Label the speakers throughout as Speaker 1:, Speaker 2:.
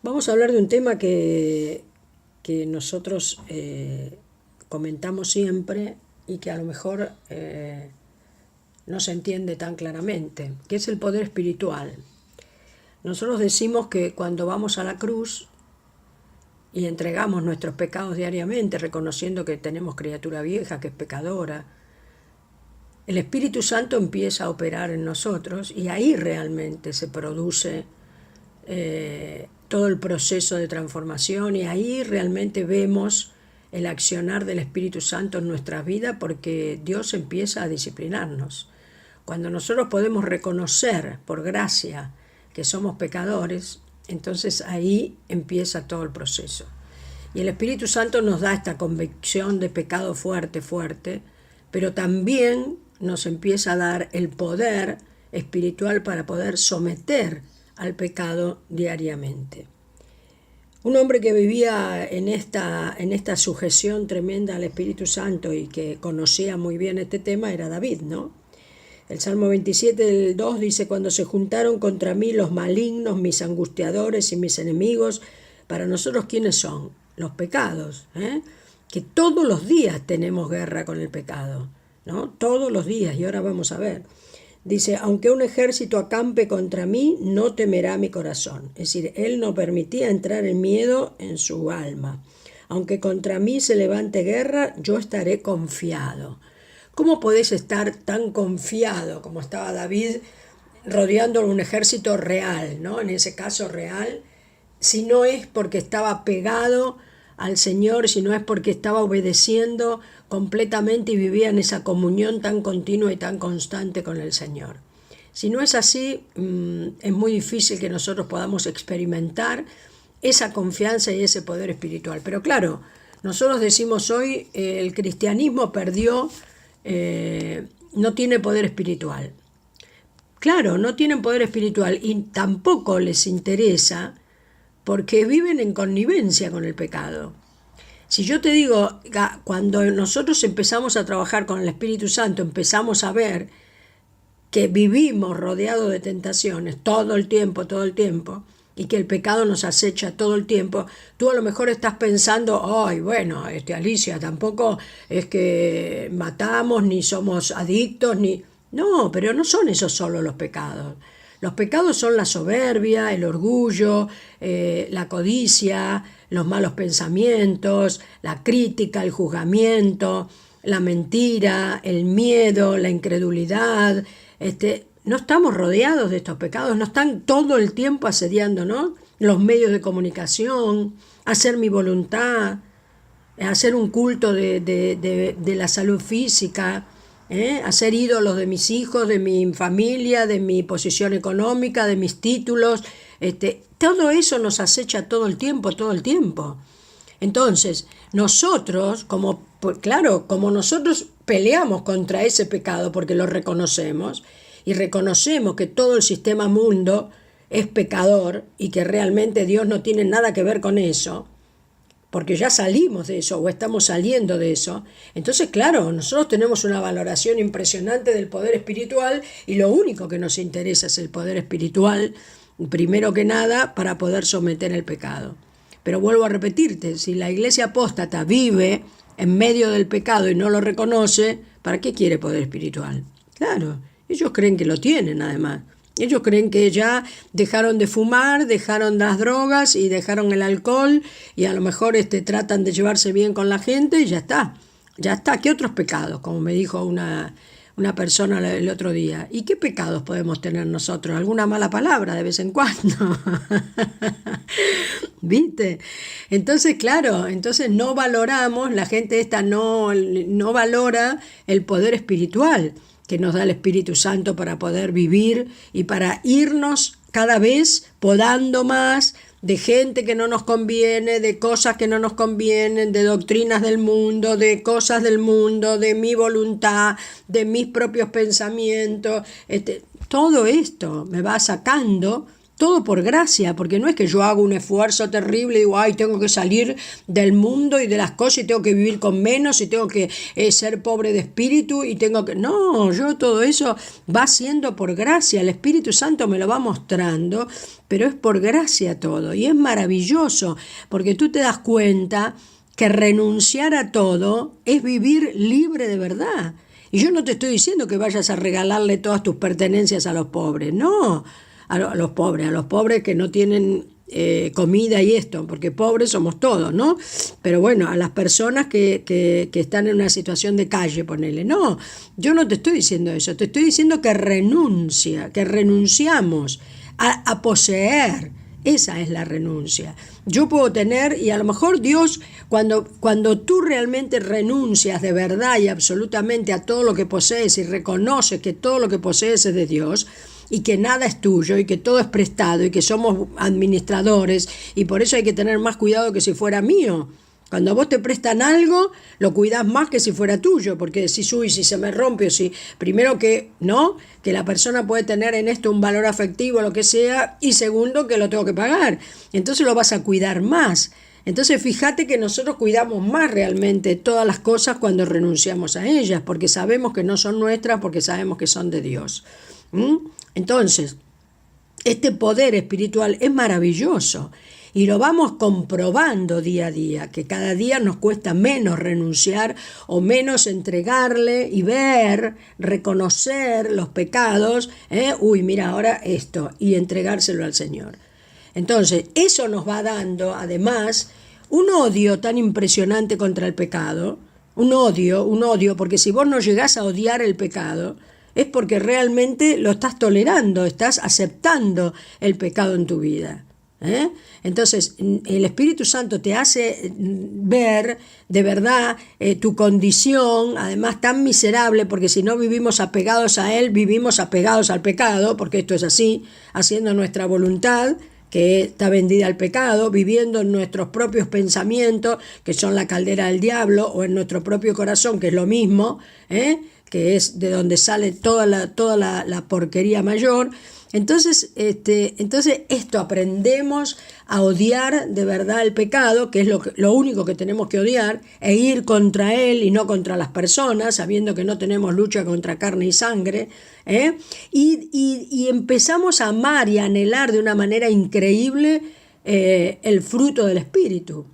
Speaker 1: Vamos a hablar de un tema que nosotros comentamos siempre y que a lo mejor no se entiende tan claramente, que es el poder espiritual. Nosotros decimos que cuando vamos a la cruz y entregamos nuestros pecados diariamente, reconociendo que tenemos criatura vieja, que es pecadora, el Espíritu Santo empieza a operar en nosotros y ahí realmente se produce todo el proceso de transformación, y ahí realmente vemos el accionar del Espíritu Santo en nuestra vida, porque Dios empieza a disciplinarnos. Cuando nosotros podemos reconocer por gracia que somos pecadores, entonces ahí empieza todo el proceso. Y el Espíritu Santo nos da esta convicción de pecado fuerte, fuerte, pero también nos empieza a dar el poder espiritual para poder someter al pecado diariamente. Un hombre que vivía en esta sujeción tremenda al Espíritu Santo y que conocía muy bien este tema era David, ¿no? El Salmo 27 del 2 dice: cuando se juntaron contra mí los malignos, mis angustiadores y mis enemigos. Para nosotros, ¿quiénes son? Los pecados, que todos los días tenemos guerra con el pecado, ¿no? Todos los días, y ahora vamos a ver. Dice: aunque un ejército acampe contra mí, no temerá mi corazón. Es decir, él no permitía entrar el miedo en su alma. Aunque contra mí se levante guerra, yo estaré confiado. ¿Cómo podés estar tan confiado como estaba David, rodeando un ejército real, ¿no? En ese caso real, si no es porque estaba pegado al Señor, si no es porque estaba obedeciendo completamente y vivía en esa comunión tan continua y tan constante con el Señor? Si no es así, es muy difícil que nosotros podamos experimentar esa confianza y ese poder espiritual. Pero claro, nosotros decimos hoy, el cristianismo perdió, no tiene poder espiritual. Claro, no tienen poder espiritual y tampoco les interesa, porque viven en connivencia con el pecado. Si yo te digo, cuando nosotros empezamos a trabajar con el Espíritu Santo, empezamos a ver que vivimos rodeados de tentaciones todo el tiempo, y que el pecado nos acecha todo el tiempo, tú a lo mejor estás pensando: ay, bueno, Alicia, tampoco es que matamos, ni somos adictos, ni... No, pero no son esos solo los pecados. Los pecados son la soberbia, el orgullo, la codicia, los malos pensamientos, la crítica, el juzgamiento, la mentira, el miedo, la incredulidad. No estamos rodeados de estos pecados, no están todo el tiempo asediándonos. Los medios de comunicación, hacer mi voluntad, hacer un culto de la salud física, hacer ídolos de mis hijos, de mi familia, de mi posición económica, de mis títulos. Todo eso nos acecha todo el tiempo, todo el tiempo. Entonces, nosotros, como nosotros peleamos contra ese pecado porque lo reconocemos, y reconocemos que todo el sistema mundo es pecador y que realmente Dios no tiene nada que ver con eso, porque ya salimos de eso o estamos saliendo de eso. Entonces, claro, nosotros tenemos una valoración impresionante del poder espiritual, y lo único que nos interesa es el poder espiritual, primero que nada, para poder someter el pecado. Pero vuelvo a repetirte, si la iglesia apóstata vive en medio del pecado y no lo reconoce, ¿para qué quiere poder espiritual? Claro, ellos creen que lo tienen, además. Ellos creen que ya dejaron de fumar, dejaron las drogas y dejaron el alcohol, y a lo mejor tratan de llevarse bien con la gente y ya está. Ya está. ¿Qué otros pecados? Como me dijo una persona el otro día. ¿Y qué pecados podemos tener nosotros? ¿Alguna mala palabra de vez en cuando? ¿Viste? Entonces, claro, no valoramos, la gente no valora el poder espiritual que nos da el Espíritu Santo para poder vivir y para irnos cada vez podando más de gente que no nos conviene, de cosas que no nos convienen, de doctrinas del mundo, de cosas del mundo, de mi voluntad, de mis propios pensamientos. Todo esto me va sacando todo por gracia, porque no es que yo hago un esfuerzo terrible y digo, ay, tengo que salir del mundo y de las cosas y tengo que vivir con menos y tengo que ser pobre de espíritu y tengo que... No, yo todo eso va siendo por gracia, el Espíritu Santo me lo va mostrando, pero es por gracia todo y es maravilloso, porque tú te das cuenta que renunciar a todo es vivir libre de verdad. Y yo no te estoy diciendo que vayas a regalarle todas tus pertenencias a los pobres, no, a los pobres que no tienen comida y esto, porque pobres somos todos, ¿no? Pero bueno, a las personas que están en una situación de calle, ponele, no, yo no te estoy diciendo eso, te estoy diciendo que renunciamos a poseer. Esa es la renuncia. Yo puedo tener, y a lo mejor Dios, cuando tú realmente renuncias de verdad y absolutamente a todo lo que posees y reconoces que todo lo que posees es de Dios y que nada es tuyo y que todo es prestado y que somos administradores y por eso hay que tener más cuidado que si fuera mío. Cuando a vos te prestan algo, lo cuidás más que si fuera tuyo, porque decís, uy, si se me rompe, o si, primero que, ¿no? Que la persona puede tener en esto un valor afectivo, lo que sea, y segundo, que lo tengo que pagar. Entonces lo vas a cuidar más. Entonces fíjate que nosotros cuidamos más realmente todas las cosas cuando renunciamos a ellas, porque sabemos que no son nuestras, porque sabemos que son de Dios. Entonces, este poder espiritual es maravilloso. Y lo vamos comprobando día a día, que cada día nos cuesta menos renunciar o menos entregarle y ver, reconocer los pecados. Uy, mira, ahora esto, y entregárselo al Señor. Entonces, eso nos va dando, además, un odio tan impresionante contra el pecado, un odio, porque si vos no llegás a odiar el pecado, es porque realmente lo estás tolerando, estás aceptando el pecado en tu vida. Entonces el Espíritu Santo te hace ver de verdad tu condición, además tan miserable, porque si no vivimos apegados a Él, vivimos apegados al pecado, porque esto es así, haciendo nuestra voluntad que está vendida al pecado, viviendo en nuestros propios pensamientos, que son la caldera del diablo, o en nuestro propio corazón, que es lo mismo, que es de donde sale toda la porquería mayor. Entonces esto aprendemos a odiar de verdad el pecado, que es lo único que tenemos que odiar, e ir contra él y no contra las personas, sabiendo que no tenemos lucha contra carne y sangre, y empezamos a amar y a anhelar de una manera increíble el fruto del Espíritu,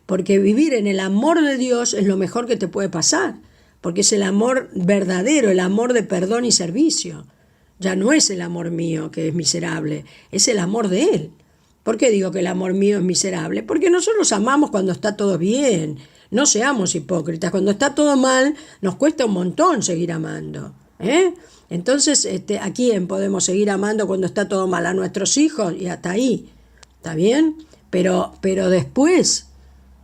Speaker 1: porque vivir en el amor de Dios es lo mejor que te puede pasar, porque es el amor verdadero, el amor de perdón y servicio. Ya no es el amor mío que es miserable, es el amor de Él. ¿Por qué digo que el amor mío es miserable? Porque nosotros amamos cuando está todo bien. No seamos hipócritas. Cuando está todo mal, nos cuesta un montón seguir amando. Entonces, ¿a quién podemos seguir amando cuando está todo mal? A nuestros hijos y hasta ahí. ¿Está bien? Pero después,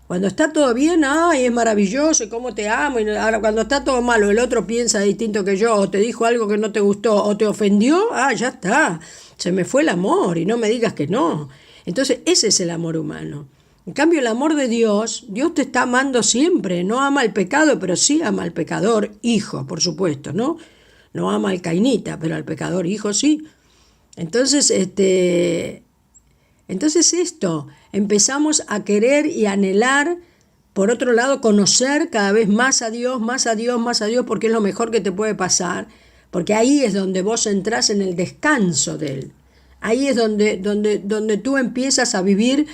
Speaker 1: cuando está todo bien, ¡ay, es maravilloso! Y cómo te amo. Y ahora cuando está todo malo, el otro piensa distinto que yo, o te dijo algo que no te gustó, o te ofendió, ya está. Se me fue el amor y no me digas que no. Entonces, ese es el amor humano. En cambio, el amor de Dios te está amando siempre. No ama el pecado, pero sí ama al pecador, hijo, por supuesto, ¿no? No ama al cainita, pero al pecador, hijo, sí. Entonces, esto, empezamos a querer y anhelar, por otro lado, conocer cada vez más a Dios, más a Dios, más a Dios, porque es lo mejor que te puede pasar, porque ahí es donde vos entrás en el descanso de Él. Ahí es donde tú empiezas a vivir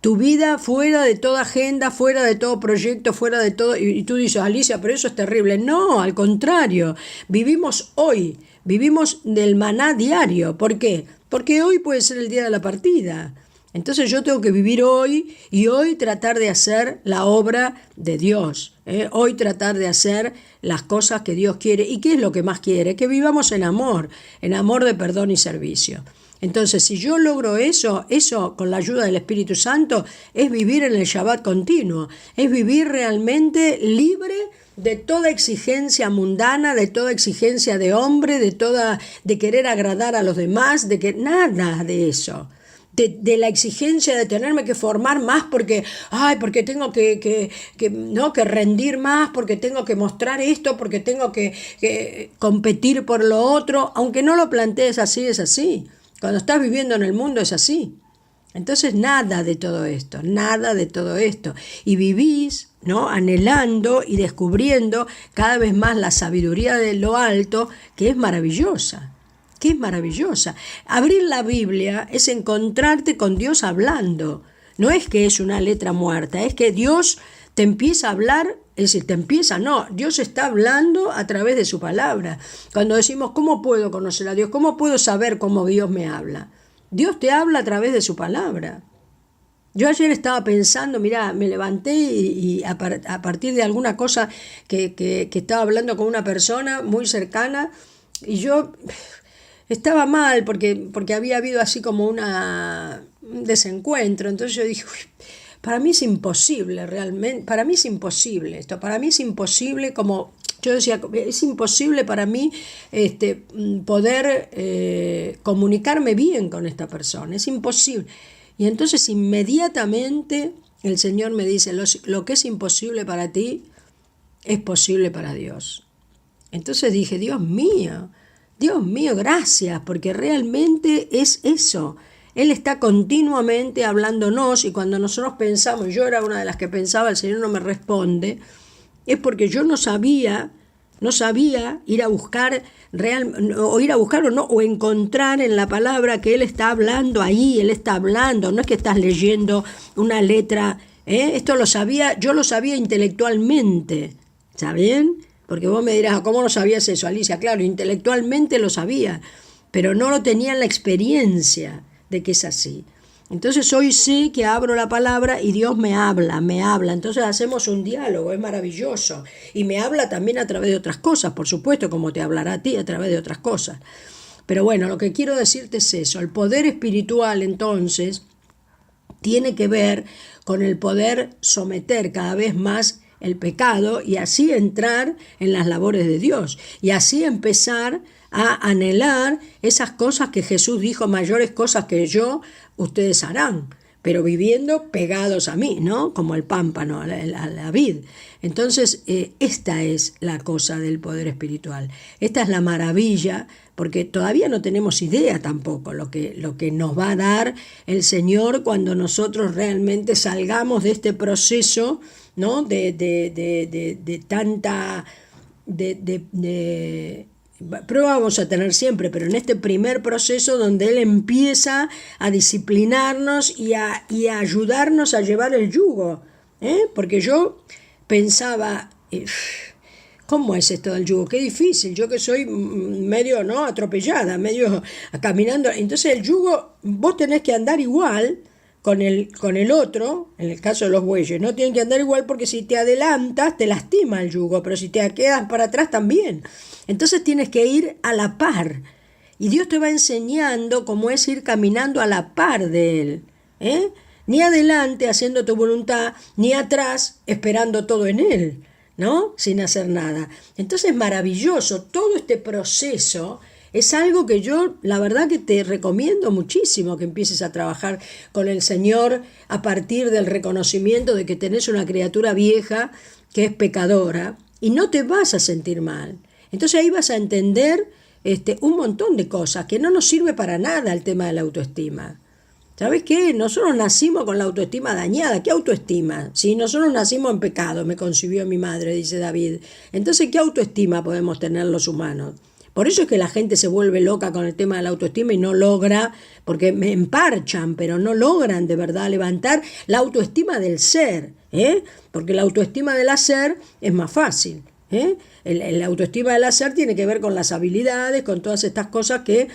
Speaker 1: tu vida fuera de toda agenda, fuera de todo proyecto, fuera de todo, y tú dices, Alicia, pero eso es terrible. No, al contrario, vivimos hoy, vivimos del maná diario. ¿Por qué? Porque hoy puede ser el día de la partida. Entonces yo tengo que vivir hoy y hoy tratar de hacer la obra de Dios, hoy tratar de hacer las cosas que Dios quiere. ¿Y qué es lo que más quiere? Que vivamos en amor de perdón y servicio. Entonces, si yo logro eso con la ayuda del Espíritu Santo, es vivir en el Shabbat continuo, es vivir realmente libre de toda exigencia mundana, de toda exigencia de hombre, de querer agradar a los demás, nada de eso. De la exigencia de tenerme que formar más porque tengo que rendir más, porque tengo que mostrar esto, porque tengo que competir por lo otro. Aunque no lo plantees así, es así. Cuando estás viviendo en el mundo es así. Entonces nada de todo esto, nada de todo esto. Y vivís, ¿no?, anhelando y descubriendo cada vez más la sabiduría de lo alto, que es maravillosa, que es maravillosa. Abrir la Biblia es encontrarte con Dios hablando. No es que es una letra muerta, es que Dios te empieza a hablar, es decir, Dios está hablando a través de su palabra. Cuando decimos, ¿cómo puedo conocer a Dios? ¿Cómo puedo saber cómo Dios me habla? Dios te habla a través de su palabra. Yo ayer estaba pensando, mirá, me levanté y a partir de alguna cosa que estaba hablando con una persona muy cercana, y yo estaba mal porque había habido así como un desencuentro. Entonces yo dije, uy, para mí es imposible realmente, para mí es imposible esto, para mí es imposible, como yo decía, es imposible para mí poder comunicarme bien con esta persona, es imposible. Y entonces inmediatamente el Señor me dice, lo que es imposible para ti es posible para Dios. Entonces dije, Dios mío, gracias, porque realmente es eso. Él está continuamente hablándonos, y cuando nosotros pensamos, yo era una de las que pensaba, el Señor no me responde, es porque yo no sabía ir a buscar o encontrar en la palabra que Él está hablando ahí. Él está hablando, no es que estás leyendo una letra, esto yo lo sabía intelectualmente, ¿está bien? Porque vos me dirás, ¿cómo no sabías eso, Alicia? Claro, intelectualmente lo sabía, pero no lo tenía en la experiencia de que es así. Entonces hoy sé que abro la palabra y Dios me habla. Entonces hacemos un diálogo, es maravilloso. Y me habla también a través de otras cosas, por supuesto, como te hablará a ti a través de otras cosas. Pero bueno, lo que quiero decirte es eso. El poder espiritual, entonces, tiene que ver con el poder someter cada vez más el pecado y así entrar en las labores de Dios. Y así empezar a anhelar esas cosas que Jesús dijo, mayores cosas que yo, ustedes harán, pero viviendo pegados a mí, ¿no? Como el pámpano a la vid. Entonces, esta es la cosa del poder espiritual. Esta es la maravilla, porque todavía no tenemos idea tampoco lo que nos va a dar el Señor cuando nosotros realmente salgamos de este proceso, ¿no? de tanta... prueba vamos a tener siempre, pero en este primer proceso donde Él empieza a disciplinarnos y a ayudarnos a llevar el yugo, porque yo pensaba, ¿cómo es esto del yugo? Qué difícil, yo que soy medio, ¿no?, atropellada, medio caminando. Entonces el yugo, vos tenés que andar igual con el otro, en el caso de los bueyes, no tienen que andar igual, porque si te adelantas te lastima el yugo, pero si te quedas para atrás también. Entonces tienes que ir a la par, y Dios te va enseñando cómo es ir caminando a la par de Él, ni adelante haciendo tu voluntad, ni atrás esperando todo en Él, ¿no?, sin hacer nada. Entonces maravilloso, todo este proceso es algo que yo, la verdad, que te recomiendo muchísimo que empieces a trabajar con el Señor a partir del reconocimiento de que tenés una criatura vieja que es pecadora, y no te vas a sentir mal. Entonces ahí vas a entender un montón de cosas que no nos sirve para nada el tema de la autoestima. ¿Sabes qué? Nosotros nacimos con la autoestima dañada. ¿Qué autoestima? Si nosotros nacimos en pecado, me concibió mi madre, dice David. Entonces, ¿qué autoestima podemos tener los humanos? Por eso es que la gente se vuelve loca con el tema de la autoestima y no logra, porque me emparchan, pero no logran de verdad levantar la autoestima del ser, porque la autoestima del hacer es más fácil. La autoestima del hacer tiene que ver con las habilidades, con todas estas cosas que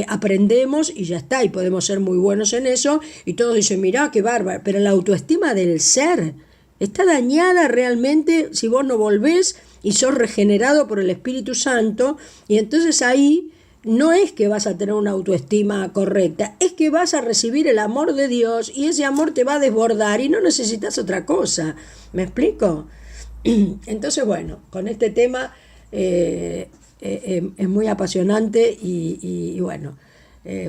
Speaker 1: aprendemos y ya está, y podemos ser muy buenos en eso, y todos dicen, mirá, qué bárbaro, pero la autoestima del ser está dañada realmente si vos no volvés y sos regenerado por el Espíritu Santo, y entonces ahí no es que vas a tener una autoestima correcta, es que vas a recibir el amor de Dios, y ese amor te va a desbordar y no necesitas otra cosa. ¿Me explico? Entonces, bueno, con este tema es muy apasionante y bueno,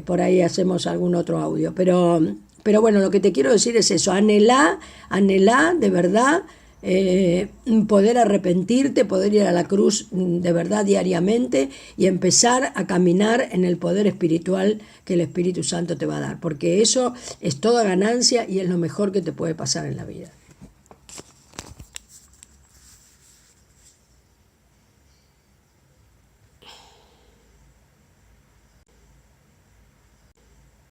Speaker 1: por ahí hacemos algún otro audio. Pero bueno, lo que te quiero decir es eso, anhelá de verdad poder arrepentirte, poder ir a la cruz de verdad diariamente y empezar a caminar en el poder espiritual que el Espíritu Santo te va a dar, porque eso es toda ganancia y es lo mejor que te puede pasar en la vida.